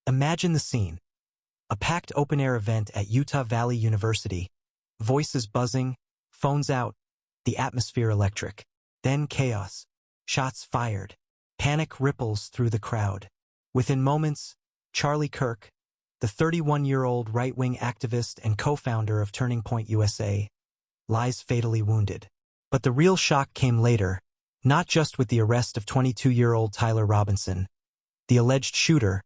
Imagine the scene. A packed open-air event at Utah Valley University. Voices buzzing, phones out, the atmosphere electric. Then chaos. Shots fired. Panic ripples through the crowd. Within moments, Charlie Kirk, the 31-year-old right-wing activist and co-founder of Turning Point USA, lies fatally wounded. But the real shock came later, not just with the arrest of 22-year-old Tyler Robinson, the alleged shooter,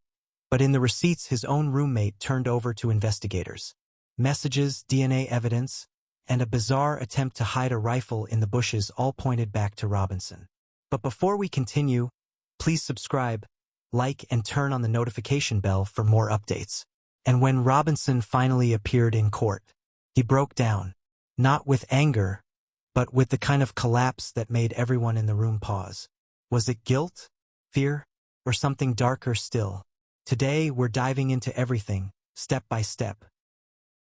but in the receipts his own roommate turned over to investigators. Messages, DNA evidence, and a bizarre attempt to hide a rifle in the bushes all pointed back to Robinson. But before we continue, please subscribe, like, and turn on the notification bell for more updates. And when Robinson finally appeared in court, he broke down, not with anger, but with the kind of collapse that made everyone in the room pause. Was it guilt, fear, or something darker still? Today, we're diving into everything, step by step.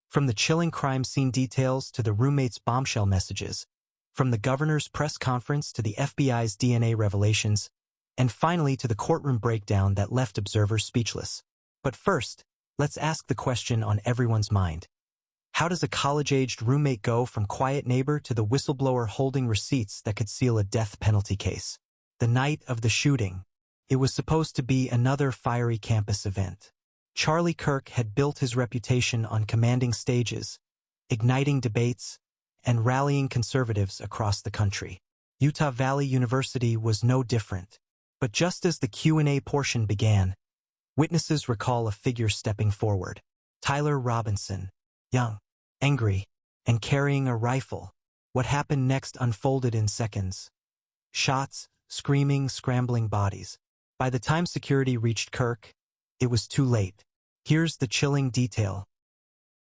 From the chilling crime scene details to the roommate's bombshell messages, from the governor's press conference to the FBI's DNA revelations, and finally to the courtroom breakdown that left observers speechless. But first, let's ask the question on everyone's mind. How does a college-aged roommate go from quiet neighbor to the whistleblower holding receipts that could seal a death penalty case? The night of the shooting, it was supposed to be another fiery campus event. Charlie Kirk had built his reputation on commanding stages, igniting debates, and rallying conservatives across the country. Utah Valley University was no different. But just as the Q&A portion began, witnesses recall a figure stepping forward. Tyler Robinson, young, angry, and carrying a rifle. What happened next unfolded in seconds. Shots, screaming, scrambling bodies. By the time security reached Kirk, it was too late. Here's the chilling detail.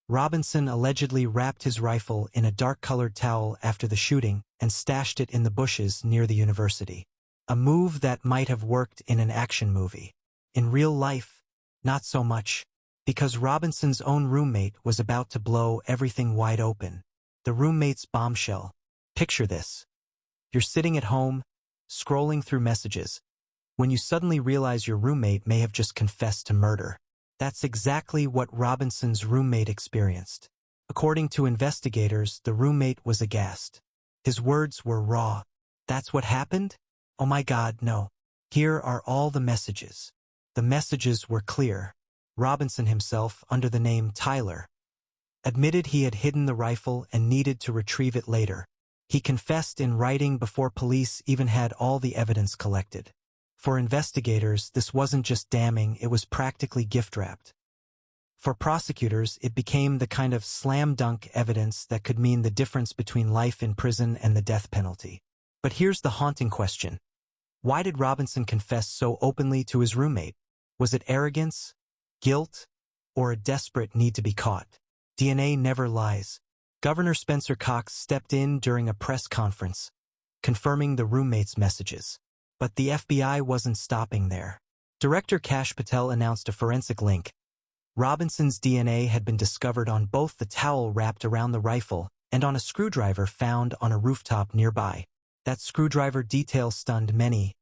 Robinson allegedly wrapped his rifle in a dark-colored towel after the shooting and stashed it in the bushes near the university. A move that might have worked in an action movie. In real life, not so much, because Robinson's own roommate was about to blow everything wide open. The roommate's bombshell. Picture this. You're sitting at home, scrolling through messages, when you suddenly realize your roommate may have just confessed to murder. That's exactly what Robinson's roommate experienced. According to investigators, the roommate was aghast. His words were raw. That's what happened? Oh my God, no. Here are all the messages. The messages were clear. Robinson himself, under the name Tyler, admitted he had hidden the rifle and needed to retrieve it later. He confessed in writing before police even had all the evidence collected. For investigators, this wasn't just damning, it was practically gift-wrapped. For prosecutors, it became the kind of slam-dunk evidence that could mean the difference between life in prison and the death penalty. But here's the haunting question. Why did Robinson confess so openly to his roommate? Was it arrogance, guilt, or a desperate need to be caught? DNA never lies. Governor Spencer Cox stepped in during a press conference, confirming the roommate's messages. But the FBI wasn't stopping there. Director Kash Patel announced a forensic link. Robinson's DNA had been discovered on both the towel wrapped around the rifle and on a screwdriver found on a rooftop nearby. That screwdriver detail stunned many.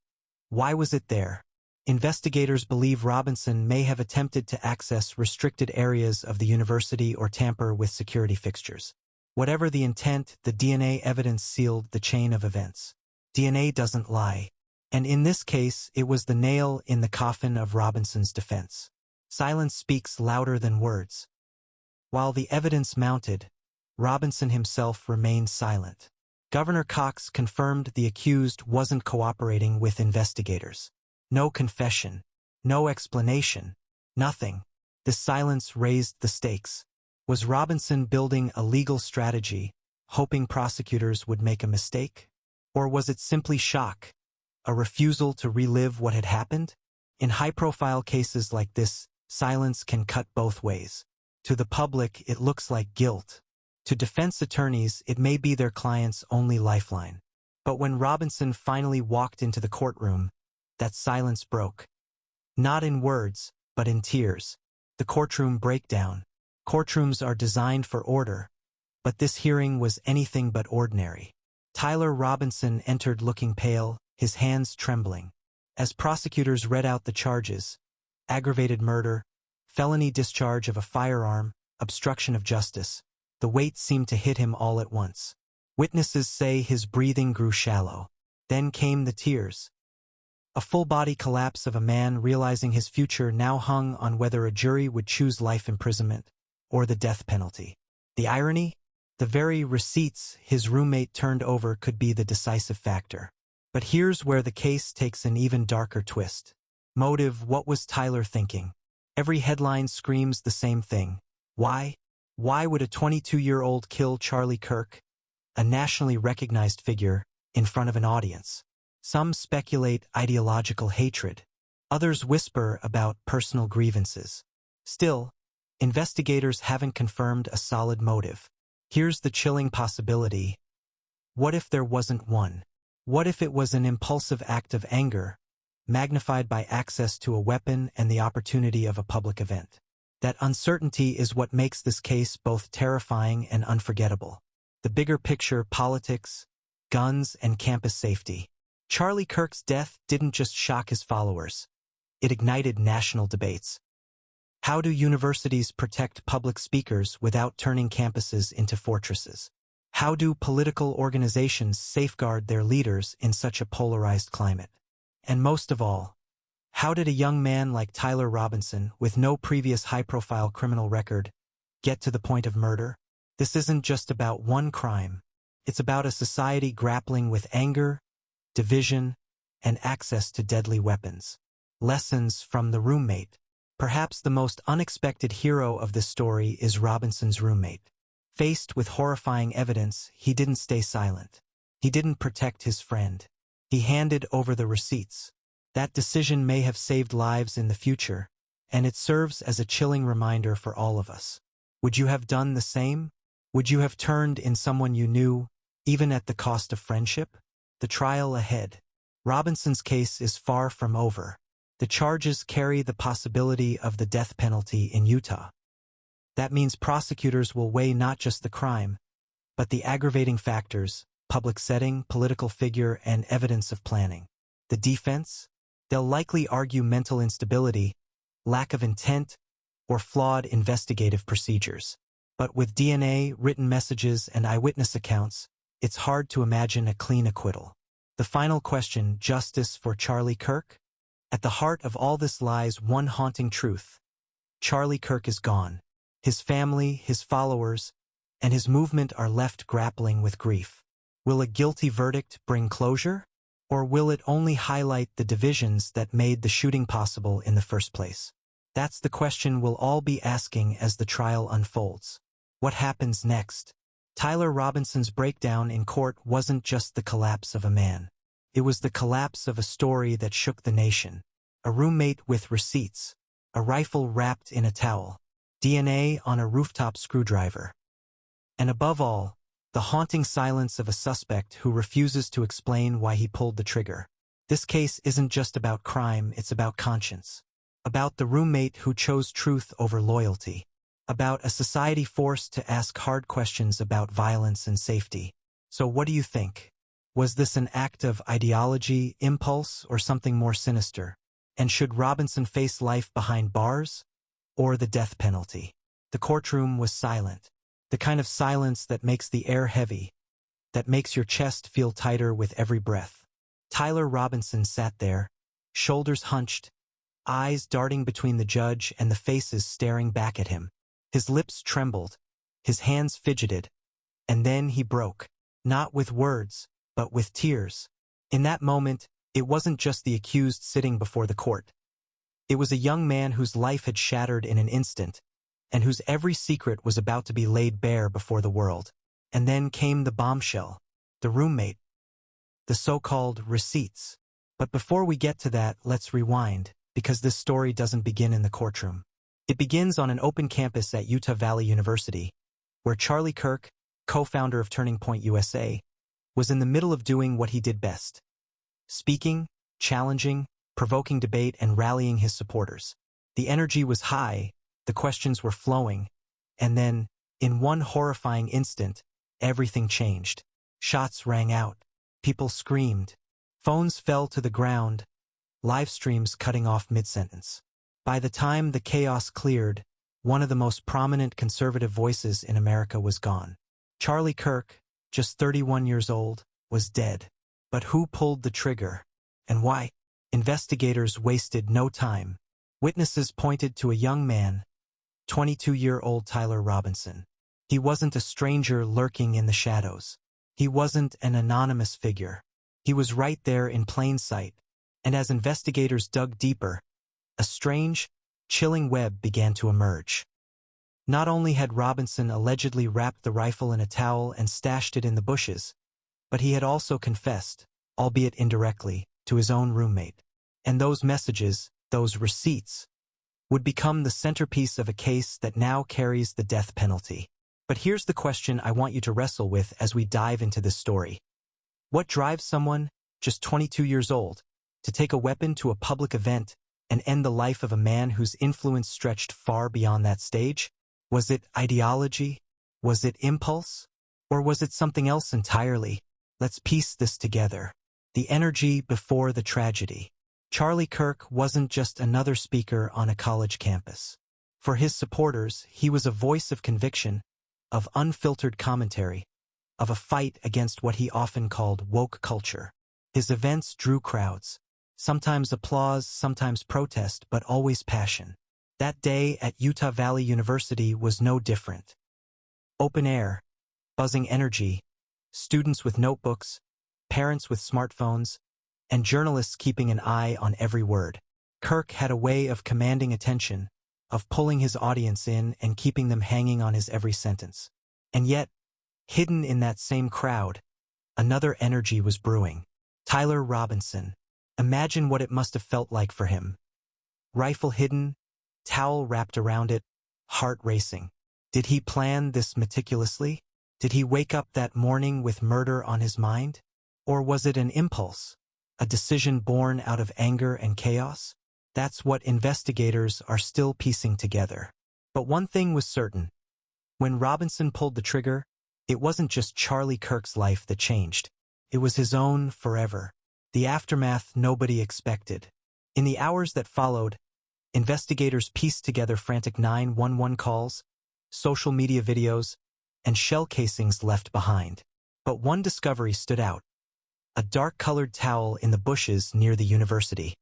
Why was it there? Investigators believe Robinson may have attempted to access restricted areas of the university or tamper with security fixtures. Whatever the intent, the DNA evidence sealed the chain of events. DNA doesn't lie. And in this case, it was the nail in the coffin of Robinson's defense. Silence speaks louder than words. While the evidence mounted, Robinson himself remained silent. Governor Cox confirmed the accused wasn't cooperating with investigators. No confession, no explanation, nothing. The silence raised the stakes. Was Robinson building a legal strategy, hoping prosecutors would make a mistake? Or was it simply shock, a refusal to relive what had happened? In high-profile cases like this, silence can cut both ways. To the public, it looks like guilt. To defense attorneys, it may be their client's only lifeline. But when Robinson finally walked into the courtroom, that silence broke. Not in words, but in tears. The courtroom breakdown. Courtrooms are designed for order, but this hearing was anything but ordinary. Tyler Robinson entered looking pale, his hands trembling. As prosecutors read out the charges, aggravated murder, felony discharge of a firearm, obstruction of justice. The weight seemed to hit him all at once. Witnesses say his breathing grew shallow. Then came the tears. A full-body collapse of a man realizing his future now hung on whether a jury would choose life imprisonment or the death penalty. The irony? The very receipts his roommate turned over could be the decisive factor. But here's where the case takes an even darker twist. Motive: what was Tyler thinking? Every headline screams the same thing. Why? Why would a 22-year-old kill Charlie Kirk, a nationally recognized figure, in front of an audience? Some speculate ideological hatred. Others whisper about personal grievances. Still, investigators haven't confirmed a solid motive. Here's the chilling possibility. What if there wasn't one? What if it was an impulsive act of anger, magnified by access to a weapon and the opportunity of a public event? That uncertainty is what makes this case both terrifying and unforgettable. The bigger picture: politics, guns, and campus safety. Charlie Kirk's death didn't just shock his followers. It ignited national debates. How do universities protect public speakers without turning campuses into fortresses? How do political organizations safeguard their leaders in such a polarized climate? And most of all, how did a young man like Tyler Robinson, with no previous high-profile criminal record, get to the point of murder? This isn't just about one crime. It's about a society grappling with anger, division, and access to deadly weapons. Lessons from the roommate. Perhaps the most unexpected hero of this story is Robinson's roommate. Faced with horrifying evidence, he didn't stay silent. He didn't protect his friend. He handed over the receipts. That decision may have saved lives in the future, and it serves as a chilling reminder for all of us. Would you have done the same? Would you have turned in someone you knew, even at the cost of friendship? The trial ahead. Robinson's case is far from over. The charges carry the possibility of the death penalty in Utah. That means prosecutors will weigh not just the crime, but the aggravating factors: public setting, political figure, and evidence of planning. The defense? They'll likely argue mental instability, lack of intent, or flawed investigative procedures. But with DNA, written messages, and eyewitness accounts, it's hard to imagine a clean acquittal. The final question: justice for Charlie Kirk? At the heart of all this lies one haunting truth. Charlie Kirk is gone. His family, his followers, and his movement are left grappling with grief. Will a guilty verdict bring closure? Or will it only highlight the divisions that made the shooting possible in the first place? That's the question we'll all be asking as the trial unfolds. What happens next? Tyler Robinson's breakdown in court wasn't just the collapse of a man. It was the collapse of a story that shook the nation. A roommate with receipts, a rifle wrapped in a towel, DNA on a rooftop screwdriver. And above all, the haunting silence of a suspect who refuses to explain why he pulled the trigger. This case isn't just about crime, it's about conscience. About the roommate who chose truth over loyalty. About a society forced to ask hard questions about violence and safety. So what do you think? Was this an act of ideology, impulse, or something more sinister? And should Robinson face life behind bars? Or the death penalty? The courtroom was silent. The kind of silence that makes the air heavy, that makes your chest feel tighter with every breath. Tyler Robinson sat there, shoulders hunched, eyes darting between the judge and the faces staring back at him. His lips trembled, his hands fidgeted, and then he broke, not with words, but with tears. In that moment, it wasn't just the accused sitting before the court. It was a young man whose life had shattered in an instant, and whose every secret was about to be laid bare before the world. And then came the bombshell, the roommate, the so-called receipts. But before we get to that, let's rewind, because this story doesn't begin in the courtroom. It begins on an open campus at Utah Valley University, where Charlie Kirk, co-founder of Turning Point USA, was in the middle of doing what he did best: speaking, challenging, provoking debate, and rallying his supporters. The energy was high, the questions were flowing, and then, in one horrifying instant, everything changed. Shots rang out, people screamed, phones fell to the ground, live streams cutting off mid-sentence. By the time the chaos cleared, one of the most prominent conservative voices in America was gone. Charlie Kirk, just 31 years old, was dead. But who pulled the trigger? And why? Investigators wasted no time. Witnesses pointed to a young man, 22-year-old Tyler Robinson. He wasn't a stranger lurking in the shadows. He wasn't an anonymous figure. He was right there in plain sight. And as investigators dug deeper, a strange, chilling web began to emerge. Not only had Robinson allegedly wrapped the rifle in a towel and stashed it in the bushes, but he had also confessed, albeit indirectly, to his own roommate. And those messages, those receipts, would become the centerpiece of a case that now carries the death penalty. But here's the question I want you to wrestle with as we dive into this story. What drives someone, just 22 years old, to take a weapon to a public event and end the life of a man whose influence stretched far beyond that stage? Was it ideology? Was it impulse? Or was it something else entirely? Let's piece this together. The energy before the tragedy. Charlie Kirk wasn't just another speaker on a college campus. For his supporters, he was a voice of conviction, of unfiltered commentary, of a fight against what he often called woke culture. His events drew crowds, sometimes applause, sometimes protest, but always passion. That day at Utah Valley University was no different. Open air, buzzing energy, students with notebooks, parents with smartphones, and journalists keeping an eye on every word. Kirk had a way of commanding attention, of pulling his audience in and keeping them hanging on his every sentence. And yet, hidden in that same crowd, another energy was brewing. Tyler Robinson. Imagine what it must have felt like for him. Rifle hidden, towel wrapped around it, heart racing. Did he plan this meticulously? Did he wake up that morning with murder on his mind? Or was it an impulse? A decision born out of anger and chaos? That's what investigators are still piecing together. But one thing was certain. When Robinson pulled the trigger, it wasn't just Charlie Kirk's life that changed. It was his own forever. The aftermath nobody expected. In the hours that followed, investigators pieced together frantic 911 calls, social media videos, and shell casings left behind. But one discovery stood out. A dark-colored towel in the bushes near the university.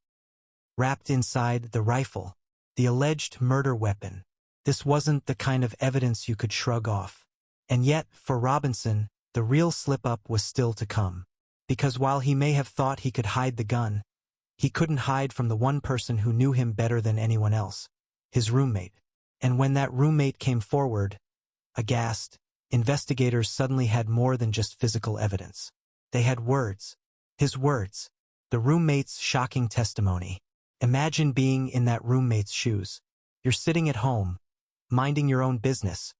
Wrapped inside the rifle, the alleged murder weapon. This wasn't the kind of evidence you could shrug off. And yet, for Robinson, the real slip-up was still to come. Because while he may have thought he could hide the gun, he couldn't hide from the one person who knew him better than anyone else, his roommate. And when that roommate came forward, aghast, investigators suddenly had more than just physical evidence. They had words. His words. The roommate's shocking testimony. Imagine being in that roommate's shoes. You're sitting at home, minding your own business,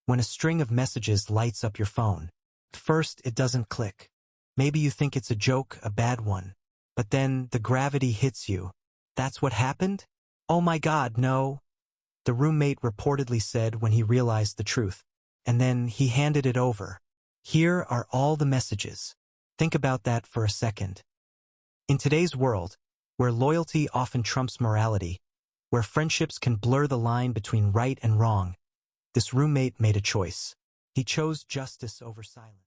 when a string of messages lights up your phone. At first, it doesn't click. Maybe you think it's a joke, a bad one. But then the gravity hits you. That's what happened? Oh my God, no. The roommate reportedly said when he realized the truth. And then he handed it over. Here are all the messages. Think about that for a second. In today's world, where loyalty often trumps morality, where friendships can blur the line between right and wrong, this roommate made a choice. He chose justice over silence.